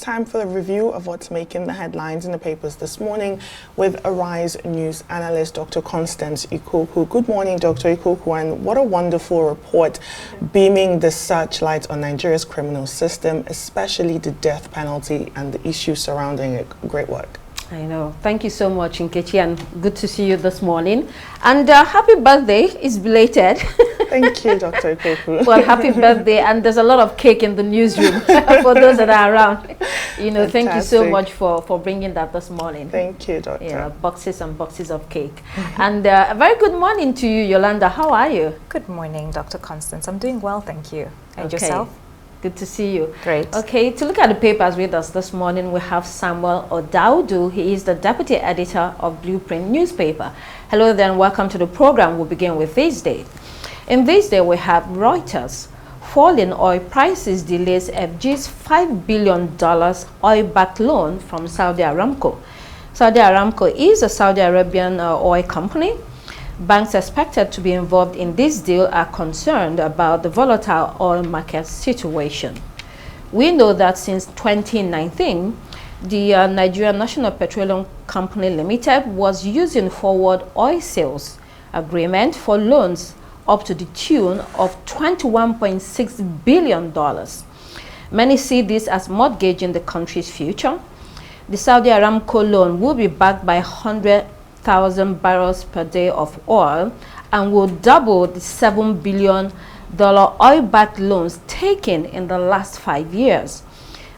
time for a review of what's making the headlines in the papers this morning with Arise News analyst Dr. Constance Ikoku. Good morning, Dr. Ikoku, and what a wonderful report beaming the searchlight on Nigeria's criminal system, especially the death penalty and the issues surrounding it. Great work. I know. Thank you so much, Nkechi, and good to see you this morning. And happy birthday is belated. Thank you, Dr. Ikoku. Well, happy birthday, and there's a lot of cake in the newsroom for those that are around. You know, Thank you so much for bringing that this morning. Thank you, Doctor. Yeah, boxes and boxes of cake. And a very good morning to you, Yolanda. How are you? Good morning, Dr. Constance. I'm doing well, thank you. And yourself? Good to see you. Great. Okay, to look at the papers with us this morning, we have Samuel Odaudu. He is the deputy editor of Blueprint newspaper. Hello there and welcome to the program. We'll begin with this day. In this day, we have Reuters. Falling oil prices delays FG's $5 billion oil-backed loan from Saudi Aramco. Saudi Aramco is a Saudi Arabian oil company. Banks expected to be involved in this deal are concerned about the volatile oil market situation. We know that since 2019, the Nigerian National Petroleum Company Limited was using forward oil sales agreement for loans up to the tune of $21.6 billion. Many see this as mortgaging the country's future. The Saudi Aramco loan will be backed by 100,000 barrels per day of oil and will double the $7 billion oil-backed loans taken in the last 5 years.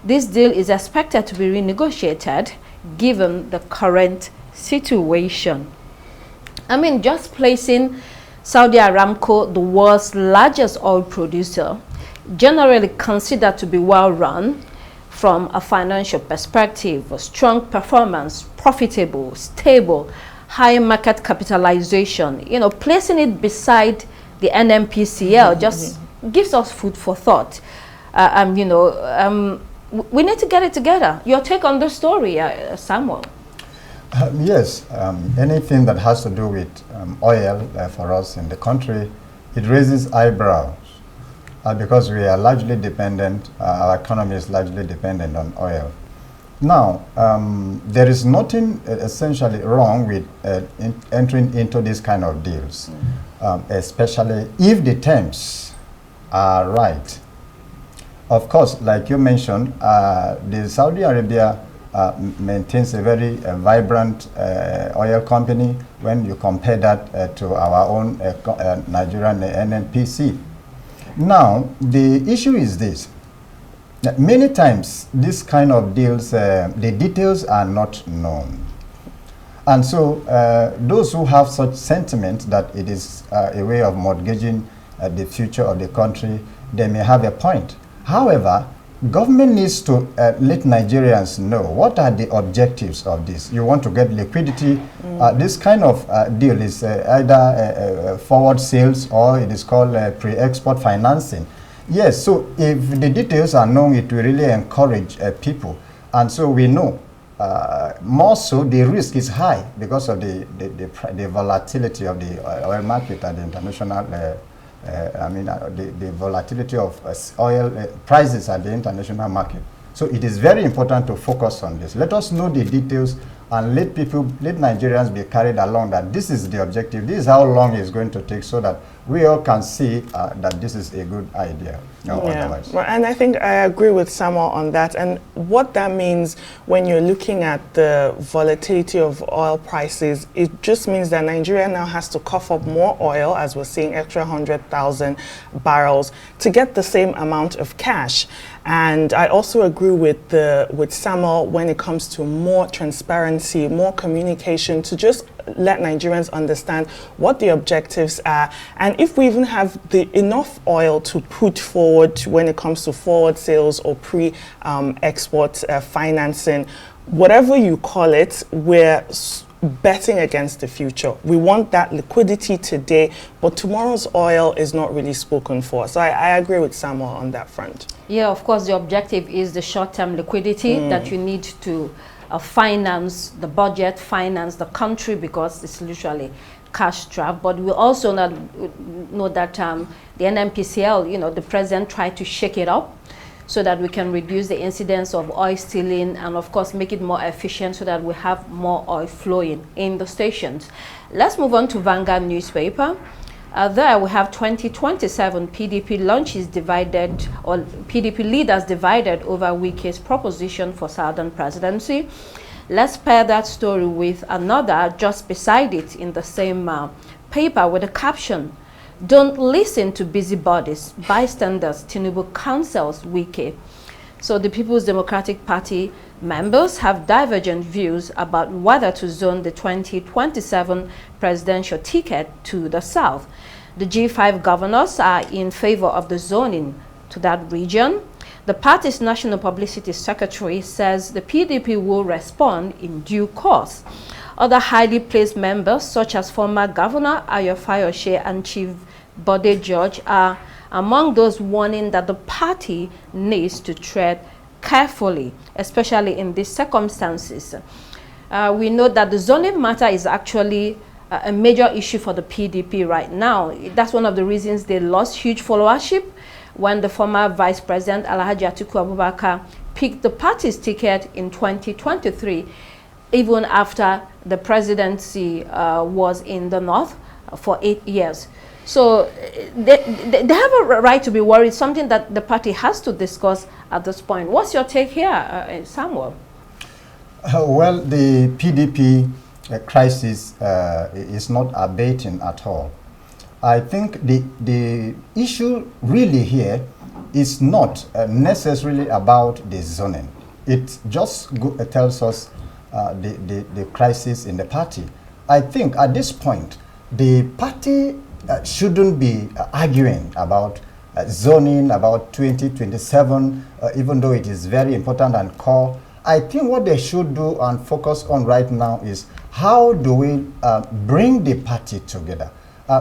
This deal is expected to be renegotiated given the current situation. I mean, just placing Saudi Aramco, the world's largest oil producer, generally considered to be well-run from a financial perspective, a strong performance, profitable, stable, high market capitalization, you know, placing it beside the NNPCL just gives us food for thought. We need to get it together. Your take on the story, Samuel? Yes, anything that has to do with oil for us in the country, it raises eyebrows because we are largely dependent, our economy is largely dependent on oil. Now, there is nothing essentially wrong with entering into this kind of deals, especially if the terms are right. Of course, like you mentioned, the Saudi Arabia maintains a very vibrant oil company when you compare that to our own Nigerian NNPC. Now, the issue is this. Many times, this kind of deals, the details are not known. And so, those who have such sentiment that it is a way of mortgaging the future of the country, they may have a point. However, government needs to let Nigerians know what are the objectives of this. You want to get liquidity. This kind of deal is either forward sales or it is called pre-export financing. Yes, so if the details are known, it will really encourage people. And so we know more so the risk is high because of the volatility of the oil market at the international the volatility of oil prices at the international market. So it is very important to focus on this. Let us know the details and let Nigerians be carried along that this is the objective, this is how long it's going to take so that we all can see that this is a good idea. Otherwise. Well, and I think I agree with Samuel on that. And what that means when you're looking at the volatility of oil prices, it just means that Nigeria now has to cough up more oil, as we're seeing extra 100,000 barrels, to get the same amount of cash. And I also agree with Samuel when it comes to more transparency, more communication, to just let Nigerians understand what the objectives are, and if we even have enough oil to put forward when it comes to forward sales or pre-export financing, whatever you call it, we're betting against the future. We want that liquidity today, but tomorrow's oil is not really spoken for. So I agree with Samuel on that front. Yeah, of course, the objective is the short-term liquidity that you need to finance the budget, finance the country, because it's literally cash trap. But we also know that the NNPCL, the president tried to shake it up so that we can reduce the incidence of oil stealing and of course make it more efficient so that we have more oil flowing in the stations. Let's move on to Vanguard newspaper. There we have 2027 PDP launches divided, or PDP leaders divided over Wike's proposition for Southern presidency. Let's pair that story with another just beside it in the same paper with a caption, "Don't listen to busybodies, bystanders, Tinubu counsels Wike." So the People's Democratic Party members have divergent views about whether to zone the 2027 presidential ticket to the south. The G5 governors are in favor of the zoning to that region. The party's national publicity secretary says the PDP will respond in due course. Other highly placed members, such as former Governor Ayo Fayose and Chief Bode George, are among those warning that the party needs to tread carefully, especially in these circumstances. We know that the zoning matter is actually a major issue for the PDP right now. That's one of the reasons they lost huge followership when the former Vice President Alhaji Atiku Abubakar picked the party's ticket in 2023, even after the presidency was in the north for 8 years. So they have a right to be worried, something that the party has to discuss at this point. What's your take here, Samuel? Well, the PDP crisis is not abating at all. I think the issue really here is not necessarily about the zoning. It just tells us the crisis in the party. I think at this point, the party shouldn't be arguing about zoning, about 2027, even though it is very important and core. I think what they should do and focus on right now is how do we bring the party together.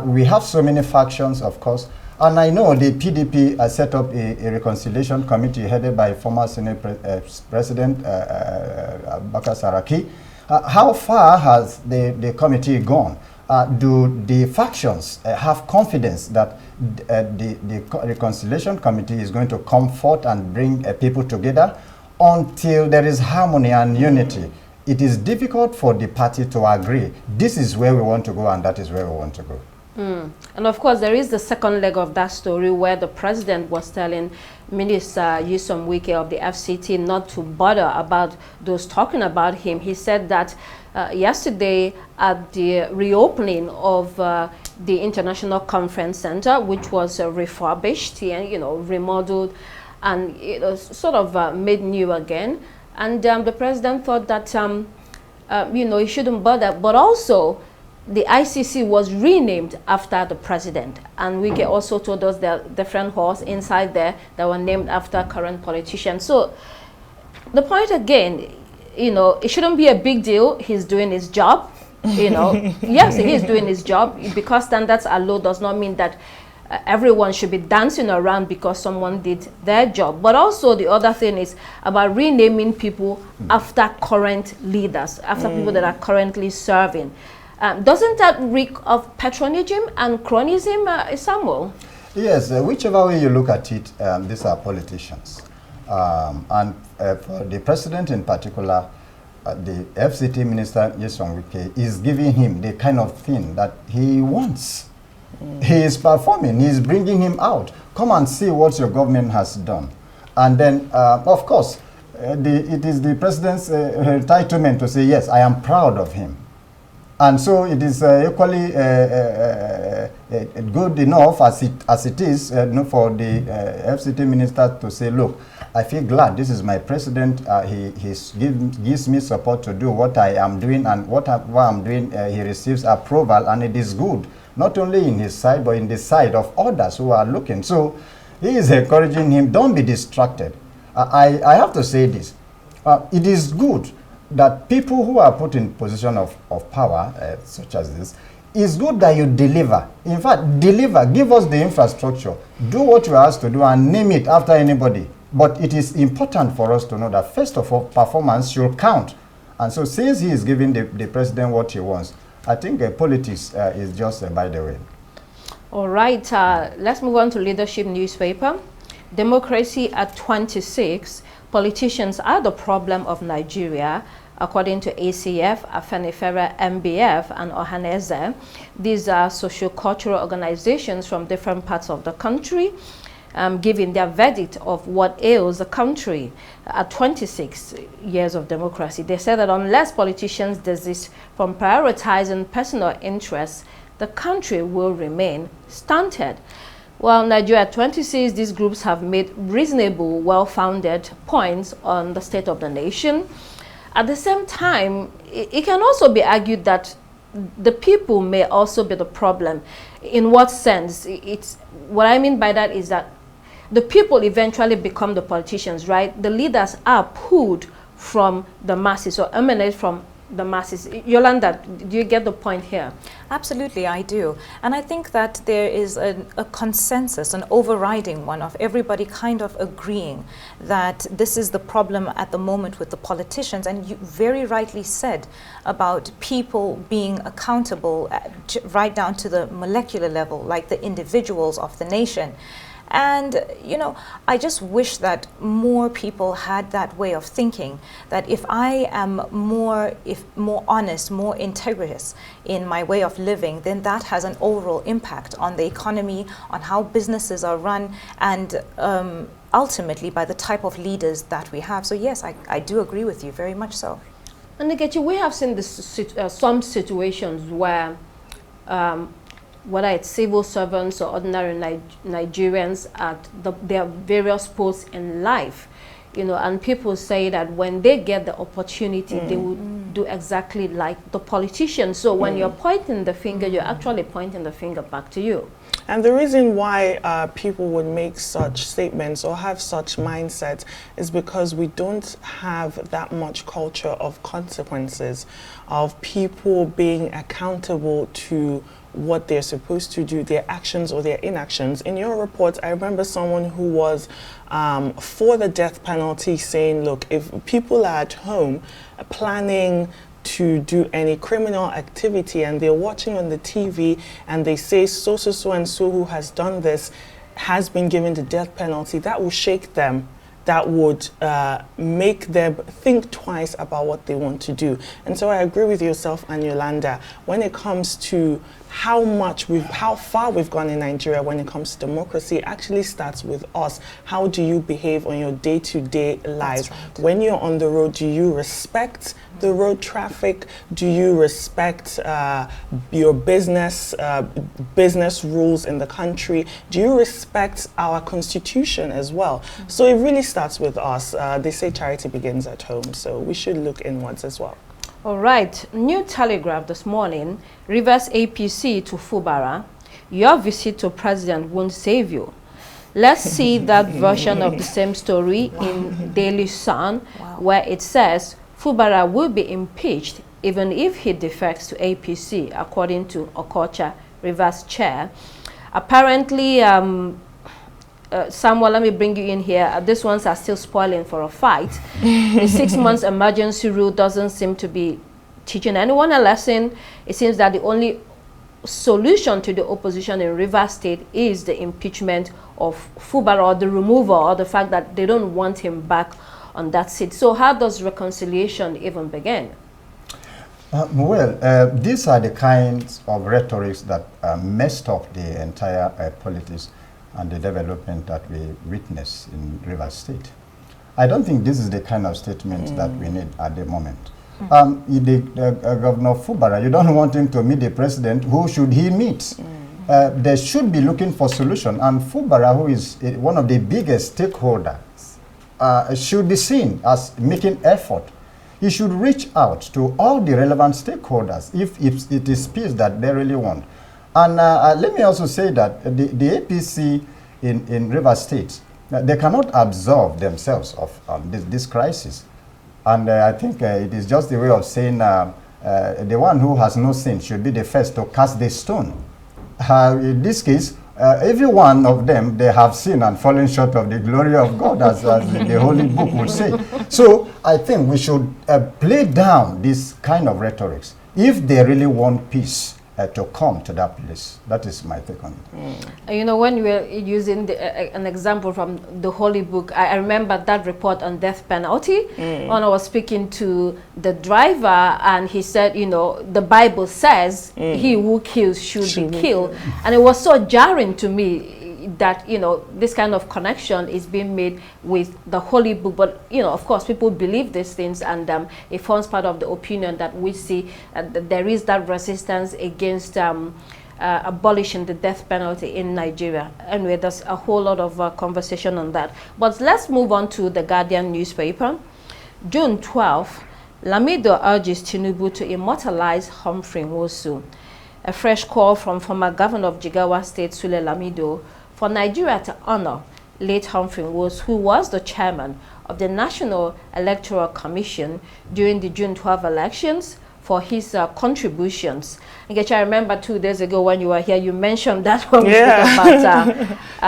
We have so many factions, of course, and I know the PDP set up a reconciliation committee headed by former Senate President Bakar Saraki. How far has the committee gone? Do the factions have confidence that the reconciliation committee is going to come forth and bring people together? Until there is harmony and unity, it is difficult for the party to agree. This is where we want to go and that is where we want to go. And of course, there is the second leg of that story where the president was telling Minister Nyesom Wike of the FCT not to bother about those talking about him. He said that yesterday at the reopening of the International Conference Center, which was refurbished and remodeled and sort of made new again, and the president thought that he shouldn't bother, but also the ICC was renamed after the president, and Wike also told us there are different halls inside there that were named after current politicians. So the point again, it shouldn't be a big deal. He's doing his job, Yes, he is doing his job. Because standards are low does not mean that everyone should be dancing around because someone did their job. But also the other thing is about renaming people after current leaders, after people that are currently serving. Doesn't that reek of patronism and cronyism, Samuel? Yes, whichever way you look at it, these are politicians. And for the president in particular, the FCT minister, Nyesom Wike, is giving him the kind of thing that he wants. He is performing, he is bringing him out. Come and see what your government has done. And then, of course, it is the president's entitlement to say, yes, I am proud of him. And so it is equally good enough as it is for the FCT minister to say, look, I feel glad this is my president. He gives me support to do what I am doing, and what I'm doing, he receives approval, and it is good, not only in his side, but in the side of others who are looking. So he is encouraging him, don't be distracted. I have to say this. It is good that people who are put in position of power, such as this, it's good that you deliver. In fact, deliver, give us the infrastructure, do what you are asked to do, and name it after anybody. But it is important for us to know that, first of all, performance should count. And so since he is giving the president what he wants, I think politics is just by the way. All right, let's move on to Leadership newspaper. democracy at 26, politicians are the problem of Nigeria, according to ACF, Afenifere, MBF, and Ohaneze. These are socio-cultural organizations from different parts of the country, giving their verdict of what ails the country at 26 years of democracy. They said that unless politicians desist from prioritizing personal interests, the country will remain stunted. Well, Nigeria at 26, these groups have made reasonable, well-founded points on the state of the nation. At the same time, it can also be argued that the people may also be the problem. In what sense? What I mean by that is that the people eventually become the politicians, right? The leaders are pulled from the masses or emanate from the masses. Yolanda, do you get the point here? Absolutely, I do. And I think that there is a consensus, an overriding one of everybody kind of agreeing that this is the problem at the moment with the politicians. And you very rightly said about people being accountable right down to the molecular level, like the individuals of the nation. And, you know, I just wish that more people had that way of thinking, that if I am more honest, more integrous in my way of living, then that has an overall impact on the economy, on how businesses are run, and ultimately by the type of leaders that we have. So yes, I do agree with you, very much so. And Nkechi, we have seen this, some situations where whether it's civil servants or ordinary Nigerians at their various posts in life, you know, and people say that when they get the opportunity, they will do exactly like the politicians. So when you're pointing the finger, you're actually pointing the finger back to you. And the reason why people would make such statements or have such mindsets is because we don't have that much culture of consequences, of people being accountable to what they're supposed to do, their actions or their inactions. In your report, I remember someone who was for the death penalty saying, look, if people are at home planning to do any criminal activity and they're watching on the TV and they say so and so who has done this has been given the death penalty, that will shake them. That would make them think twice about what they want to do. And so I agree with yourself and Yolanda when it comes to how far we've gone in Nigeria when it comes to democracy. It actually starts with us. How do you behave on your day-to-day life? Right. When you're on the road, do you respect the road traffic? Do you respect your business rules in the country? Do you respect our constitution as well? So it really starts with us. They say charity begins at home, so we should look inwards as well. All right, New Telegraph this morning, Rivers APC to Fubara, your visit to President won't save you. Let's see that version of the same story in Daily Sun, where it says Fubara will be impeached even if he defects to APC, according to Okocha, Rivers chair. Apparently, Samuel, let me bring you in here. These ones are still spoiling for a fight. The 6 months emergency rule doesn't seem to be teaching anyone a lesson. It seems that the only solution to the opposition in Rivers State is the impeachment of Fubara, or the removal, or the fact that they don't want him back on that seat. So how does reconciliation even begin? These are the kinds of rhetorics that messed up the entire politics and the development that we witness in Rivers State. I don't think this is the kind of statement that we need at the moment. Governor Fubara, you don't want him to meet the president. Who should he meet? They should be looking for solution. And Fubara, who is one of the biggest stakeholders, should be seen as making effort. He should reach out to all the relevant stakeholders if it is peace that they really want. And let me also say that the APC in Rivers State, they cannot absolve themselves of this crisis. And I think it is just the way of saying the one who has no sin should be the first to cast the stone. In this case, every one of them, they have sinned and fallen short of the glory of God, as the Holy Book would say. So I think we should play down this kind of rhetorics. If they really want peace to come to that place. That is my take on it. You know, when you were using an example from the Holy Book, I remember that report on death penalty when I was speaking to the driver, and he said, you know, the Bible says he who kills should be killed. And it was so jarring to me that, you know, this kind of connection is being made with the Holy Book. But, you know, of course, people believe these things, and it forms part of the opinion that we see that there is that resistance against abolishing the death penalty in Nigeria. Anyway, there's a whole lot of conversation on that. But let's move on to the Guardian newspaper. June 12th, Lamido urges Tinubu to immortalize Humphrey Nwosu. A fresh call from former governor of Jigawa State, Sule Lamido, for Nigeria to honor late Humphrey Nwosu, who was the chairman of the National Electoral Commission during the June 12 elections, for his contributions. I remember 2 days ago when you were here, you mentioned that when we spoke about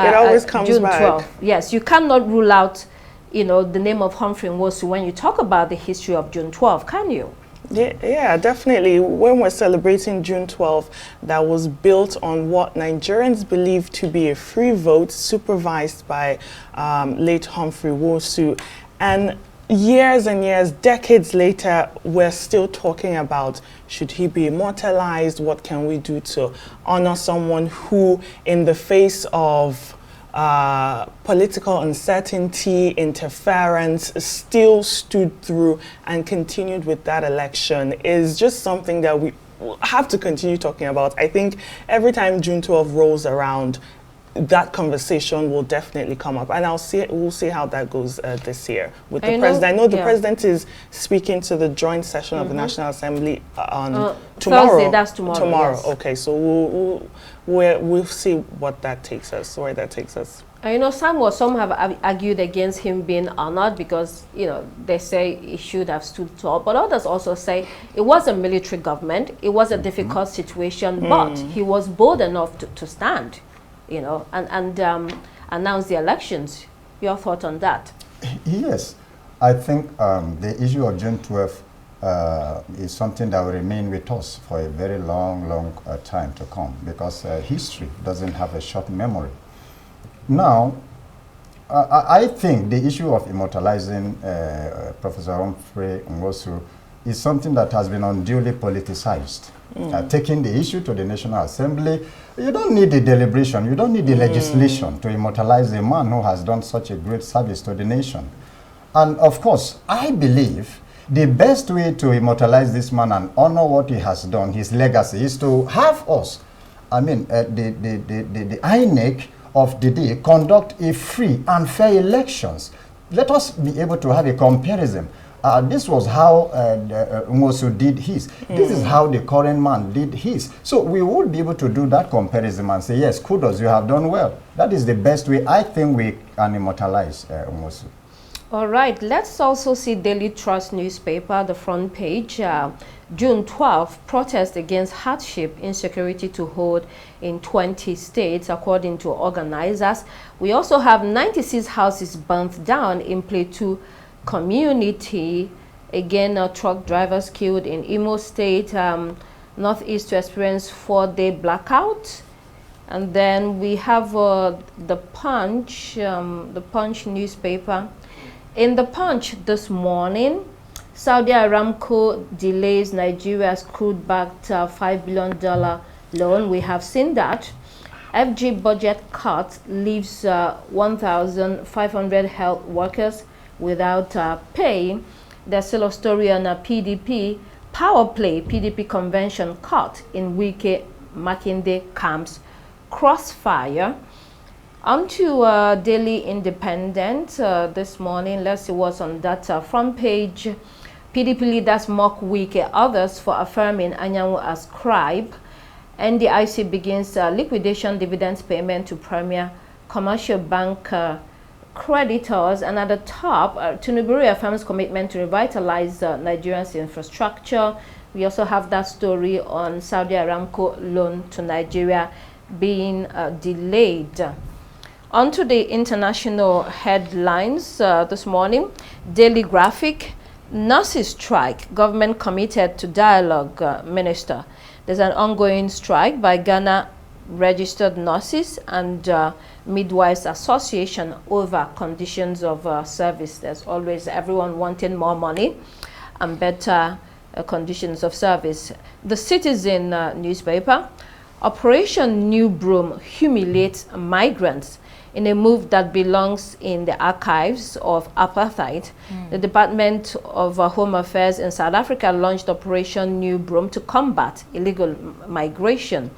it always comes June back. 12. Yes, you cannot rule out, you know, the name of Humphrey Nwosu when you talk about the history of June 12, can you? Yeah, definitely. When we're celebrating June 12th, that was built on what Nigerians believe to be a free vote supervised by late Humphrey Nwosu. And years and years, decades later, we're still talking about, should he be immortalized? What can we do to honor someone who, in the face of political uncertainty, interference, still stood through and continued with that election, is just something that we have to continue talking about. I think every time June 12 rolls around, that conversation will definitely come up, and we'll see how that goes this year with the president. I know the president is speaking to the joint session of the National Assembly on tomorrow. Thursday, that's tomorrow. Tomorrow, yes. Okay. So we'll see what that takes us, where that takes us. You know, some have argued against him being honored because, you know, they say he should have stood tall. But others also say it was a military government. It was a difficult situation, but he was bold enough to stand, you know, and announce the elections. Your thought on that? Yes, I think the issue of June 12th is something that will remain with us for a very long time to come, because history doesn't have a short memory. Now, I think the issue of immortalizing Professor Humphrey Nwosu is something that has been unduly politicized. Taking the issue to the National Assembly, you don't need the deliberation, you don't need the legislation to immortalize a man who has done such a great service to the nation. And of course, I believe the best way to immortalize this man and honor what he has done, his legacy, is to have us, I mean, the INEC of the day conduct a free and fair elections. Let us be able to have a comparison. This was how Nwosu did his. This is how the current man did his. So we would be able to do that comparison and say, yes, kudos, you have done well. That is the best way I think we can immortalize Nwosu. All right, let's also see Daily Trust newspaper, the front page. June 12, protest against hardship, insecurity to hold in 20 states, according to organizers. We also have 96 houses burnt down in Plateau community. Again, truck drivers killed in Imo State. Northeast to experience 4-day blackout. And then we have the Punch newspaper. In the Punch this morning, Saudi Aramco delays Nigeria's crude-backed $5 billion loan. We have seen that. FG budget cut leaves 1,500 health workers without pay. There's still a story on a PDP power play. PDP convention caught in Wike Makinde camp's crossfire. On to Daily Independent this morning. Let's see what's on that front page. PDP leaders mock Wike, others for affirming Anyanwu as scribe. NDIC begins liquidation dividends payment to Premier Commercial Bank creditors. And at the top, Tinubu affirms commitment to revitalize Nigeria's infrastructure. We also have that story on Saudi Aramco loan to Nigeria being delayed. On to the international headlines this morning. Daily Graphic, nurses strike, government committed to dialogue, minister. There's an ongoing strike by Ghana Registered Nurses and Midwives Association over conditions of service. There's always everyone wanting more money and better conditions of service. The Citizen newspaper, Operation New Broom humiliates migrants in a move that belongs in the archives of apartheid. The Department of Home Affairs in South Africa launched Operation New Broom to combat illegal migration.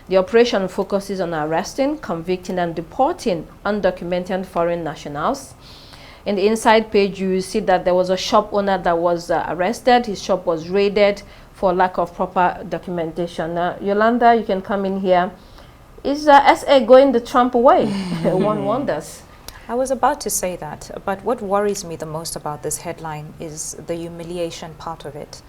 The operation focuses on arresting, convicting, and deporting undocumented foreign nationals. In the inside page, you see that there was a shop owner that was arrested. His shop was raided for lack of proper documentation. Yolanda, you can come in here. Is SA going the Trump way? One wonders. I was about to say that, but what worries me the most about this headline is the humiliation part of it.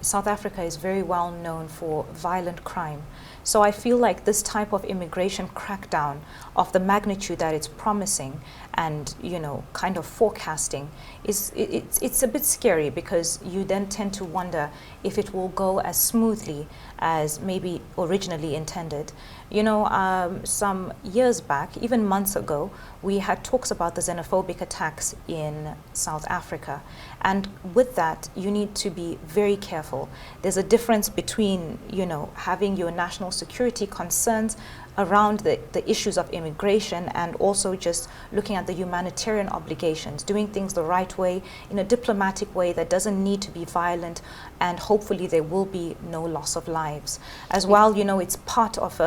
South Africa is very well known for violent crime. So I feel like this type of immigration crackdown of the magnitude that it's promising and, you know, kind of forecasting it's a bit scary, because you then tend to wonder if it will go as smoothly as maybe originally intended. You know, some years back, even months ago, we had talks about the xenophobic attacks in South Africa. And with that, you need to be very careful. There's a difference between, you know, having your national security concerns around the issues of immigration and also just looking at the humanitarian obligations, doing things the right way, in a diplomatic way that doesn't need to be violent, and hopefully there will be no loss of lives. As well, you know, it's part of,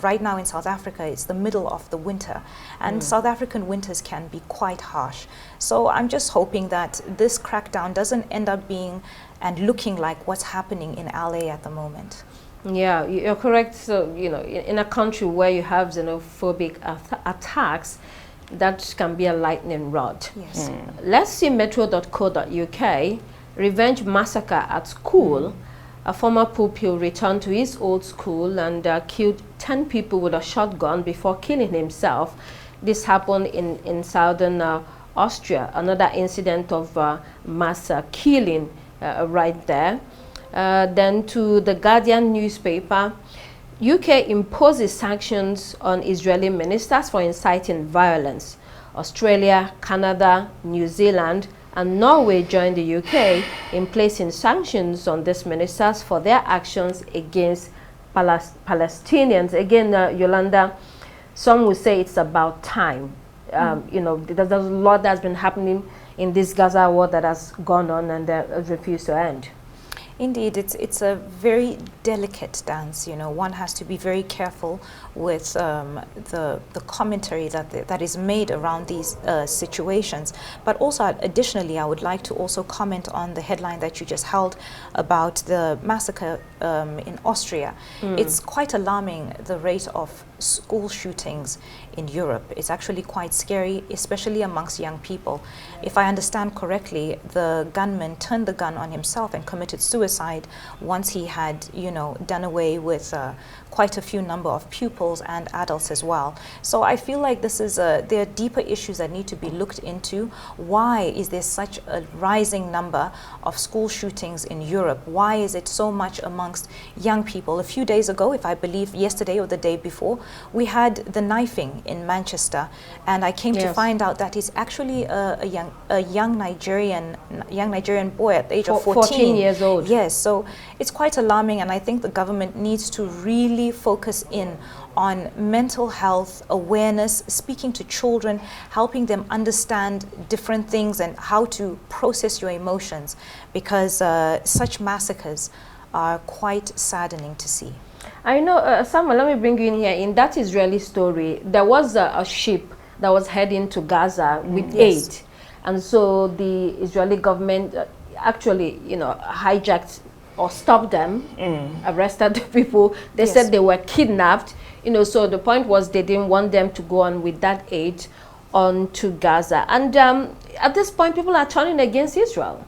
right now in South Africa, it's the middle of the winter, and South African winters can be quite harsh. So I'm just hoping that this crackdown doesn't end up being and looking like what's happening in LA at the moment. Yeah, you're correct. So, you know, in a country where you have xenophobic attacks, that can be a lightning rod. Yes. Let's see metro.co.uk. Revenge massacre at school. A former pupil returned to his old school and killed 10 people with a shotgun before killing himself. This happened in southern Austria. Another incident of mass killing right there. Then to the Guardian newspaper, UK imposes sanctions on Israeli ministers for inciting violence. Australia, Canada, New Zealand, and Norway joined the UK in placing sanctions on these ministers for their actions against Palestinians. Again, Yolanda, some will say it's about time. You know, there's a lot that's been happening in this Gaza war that has gone on and refused to end. Indeed, it's a very delicate dance. You know, one has to be very careful with the commentary that is made around these situations. But also, additionally, I would like to also comment on the headline that you just held about the massacre in Austria. It's quite alarming, the rate of school shootings in Europe. It's actually quite scary, especially amongst young people. If I understand correctly, the gunman turned the gun on himself and committed suicide once he had, you know, done away with quite a few number of pupils and adults as well. So I feel like this is there are deeper issues that need to be looked into. Why is there such a rising number of school shootings in Europe? Why is it so much amongst young people? A few days ago, if I believe yesterday or the day before, we had the knifing in Manchester, and I came to find out that it's actually a young Nigerian boy at the age of 14 years old. Yes, so it's quite alarming, and I think the government needs to really focus in on mental health awareness, speaking to children, helping them understand different things and how to process your emotions, because such massacres are quite saddening to see. I know, Samuel, let me bring you in here. In that Israeli story, there was a ship that was heading to Gaza with aid. And so the Israeli government actually, you know, hijacked or stopped them, arrested the people. They said they were kidnapped. You know, so the point was they didn't want them to go on with that aid on to Gaza. And at this point, people are turning against Israel.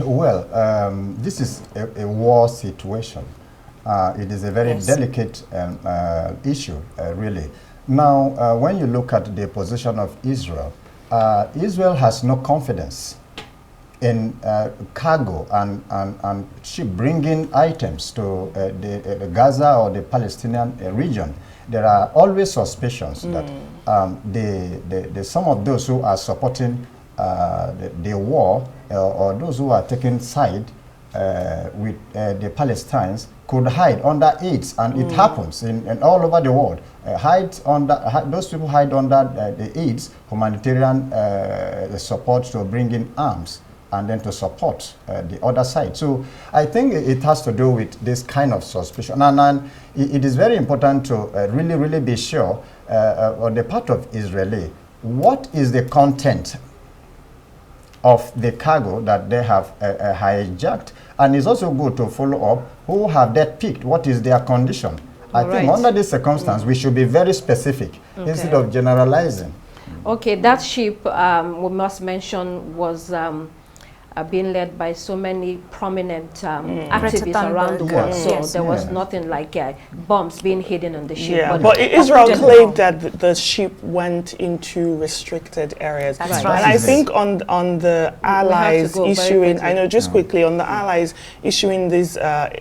Well, this is a war situation. It is a very delicate issue, really. Now, when you look at the position of Israel, Israel has no confidence in cargo and ship bringing items to the Gaza or the Palestinian region, there are always suspicions that some of those who are supporting the war or those who are taking side with the Palestinians could hide under AIDS, and it happens in all over the world. Those people hide under the AIDS humanitarian support to bring in arms and then to support the other side. So I think it has to do with this kind of suspicion. And it is very important to really be sure on the part of Israeli, what is the content of the cargo that they have hijacked. And it's also good to follow up who have that picked, what is their condition. I think under this circumstance, we should be very specific instead of generalizing. Okay, that ship, we must mention, was being led by so many prominent activists around the world. So there was nothing like bombs being hidden on the ship. Yeah, but Israel claimed that the ship went into restricted areas. That's right. And I think on the Allies issuing, I know just quickly, on the Allies issuing these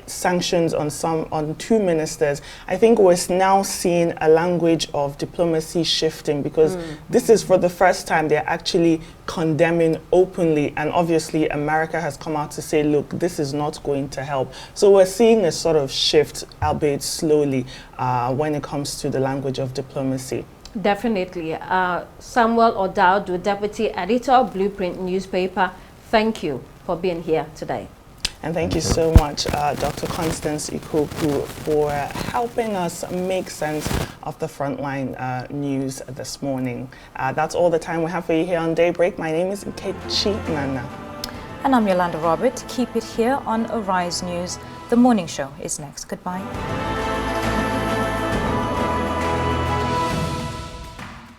sanctions on two ministers, I think we're now seeing a language of diplomacy shifting, because this is for the first time they're actually condemning openly, and obviously America has come out to say, look, this is not going to help. So we're seeing a sort of shift, albeit slowly, when it comes to the language of diplomacy. Definitely. Samuel O'Dowd, Deputy Editor, Blueprint newspaper, thank you for being here today. And thank you so much, Dr. Constance Ikoku, for helping us make sense of the frontline news this morning. That's all the time we have for you here on Daybreak. My name is Nkechi Nana. And I'm Yolanda Robert. Keep it here on Arise News. The morning show is next. Goodbye.